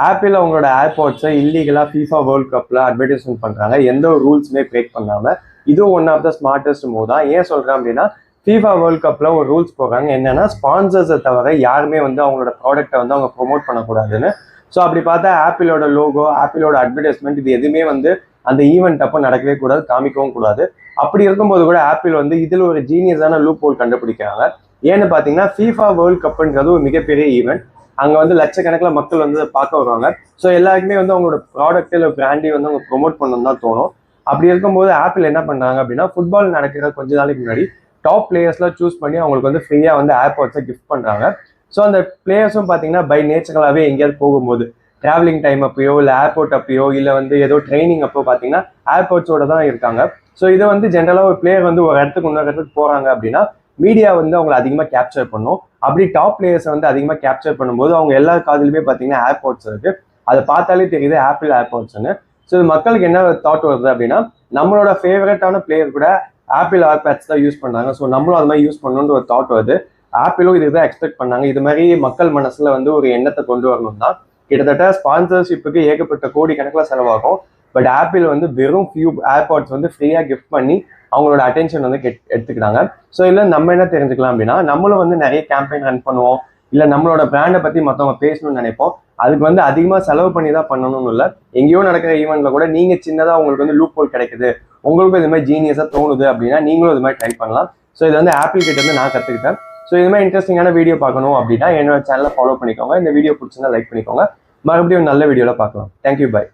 Apple அவங்களோட ஏர்பாட்ஸை இல்லீகலாக FIFA world கப்பில் அட்வர்டைஸ்மெண்ட் பண்ணுறாங்க, எந்த ஒரு ரூல்ஸுமே பிரேக் பண்ணாமல். இதுவும் one of the smartest move தான். ஏன் சொல்கிறேன் அப்படின்னா, FIFA வேர்ல்ட் கப்பில் ஒரு ரூல்ஸ் போடுறாங்க, என்னன்னா ஸ்பான்சர்ஸை தவிர யாருமே வந்து அவங்களோட ப்ராடக்ட்டை வந்து அவங்க ப்ரொமோட் பண்ணக்கூடாதுன்னு. ஸோ அப்படி பார்த்தா ஆப்பிளோட லோகோ, ஆப்பிளோட அட்வர்டைஸ்மெண்ட் இது எதுவுமே வந்து அந்த ஈவெண்ட் அப்போ நடக்கவே கூடாது, காமிக்கவும் கூடாது. அப்படி இருக்கும்போது கூட ஆப்பிள் வந்து இதில் ஒரு ஜீனியஸான லூப் ஹோல் கண்டுபிடிக்கிறாங்க. ஏன்னு பார்த்தீங்கன்னா, FIFA வேர்ல்ட் கப்புன்றது ஒரு மிகப்பெரிய ஈவெண்ட். அங்கே வந்து லட்சக்கணக்கில் மக்கள் வந்து பார்க்க வருவாங்க. ஸோ எல்லாருக்குமே வந்து அவங்களோட ப்ராடக்ட் இல்லை பிராண்டையும் வந்து அவங்க ப்ரொமோட் பண்ணணும் தான் தோணும். அப்படி இருக்கும்போது ஆப்பிள் என்ன பண்ணுறாங்க அப்படின்னா, ஃபுட்பால் நடக்கிற கொஞ்ச நாளைக்கு முன்னாடி டாப் பிளேயர்ஸ்லாம் சூஸ் பண்ணி அவங்களுக்கு வந்து ஃப்ரீயாக வந்து ஏர்பாட்ஸை கிஃப்ட் பண்ணுறாங்க. ஸோ அந்த பிளேயர்ஸும் பார்த்தீங்கன்னா பை நேச்சரலாகவே எங்கேயாவது போகும்போது டிராவலிங் டைம் அப்பயோ இல்லை ஏர்போர்ட் அப்பயோ இல்லை வந்து ஏதோ ட்ரைனிங் அப்போ பார்த்தீங்கன்னா ஏர்போர்ட்ஸோட தான் இருக்காங்க. ஸோ இதை வந்து ஜென்ரலாக ஒரு பிளேயர் வந்து ஒரு இடத்துக்கு இன்னொரு இடத்துக்கு போகிறாங்க அப்படின்னா மீடியா வந்து அவங்களை அதிகமாக கேப்சர் பண்ணும். அப்படி டாப் பிளேயர்ஸை வந்து அதிகமாக கேப்சர் பண்ணும்போது அவங்க எல்லா காதிலுமே பார்த்தீங்கன்னா ஏர்பாட்ஸ் இருக்கு. அதை பார்த்தாலே தெரியுது ஆப்பிள் ஏர்பாட்ஸ்ன்னு. ஸோ மக்களுக்கு என்ன தாட் வருது அப்படின்னா, நம்மளோட ஃபேவரட்டான பிளேயர் கூட ஆப்பிள் ஏர்பாட்ஸ் தான் யூஸ் பண்ணுறாங்க, ஸோ நம்மளும் அது மாதிரி யூஸ் பண்ணணுன்ற ஒரு தாட் வருது. ஆப்பிளும் இதுதான் எக்ஸ்பெக்ட் பண்ணாங்க. இது மாதிரி மக்கள் மனசுல வந்து ஒரு எண்ணத்தை கொண்டு வரணும் தான். கிட்டத்தட்ட ஸ்பான்சர்ஷிப்புக்கு ஏகப்பட்ட கோடி கணக்கில் செலவாகும். பட் ஆப்பிள் வந்து வெறும் ஃபியூ ஏர்பாட்ஸ் வந்து ஃப்ரீயாக கிஃப்ட் பண்ணி அவங்களோட அட்டென்ஷன் வந்து எடுத்துக்கிட்டாங்க. ஸோ இல்லை நம்ம என்ன தெரிஞ்சுக்கலாம் அப்படின்னா, நம்மளும் வந்து நிறைய கேம்பெயின் ரன் பண்ணுவோம், இல்லை நம்மளோட பிராண்டை பற்றி மற்றவங்க பேசணும்னு நினைப்போம். அதுக்கு வந்து அதிகமாக செலவு பண்ணி தான் பண்ணணும்னு இல்லை. எங்கேயோ நடக்கிற ஈவெண்ட்ல கூட நீங்கள் சின்னதாக உங்களுக்கு வந்து லூப் ஹோல் கிடைக்குது, உங்களுக்கும் இது மாதிரி ஜீனியஸாக தோணுது அப்படின்னா நீங்களும் இது மாதிரி ட்ரை பண்ணலாம். ஸோ இது வந்து ஆப்பிள் கிட்ட இருந்து நான் கற்றுக்கிட்டேன். ஸோ இது மாதிரி இன்ட்ரெஸ்டிங்கான வீடியோ பார்க்கணும் அப்படின்னா என்னோட சேனலை ஃபாலோ பண்ணிக்கோங்க. இந்த வீடியோ பிடிச்சிருந்தா லைக் பண்ணிக்கோங்க. மறுபடியும் நல்ல வீடியோவில் பார்க்கலாம். Thank you, by.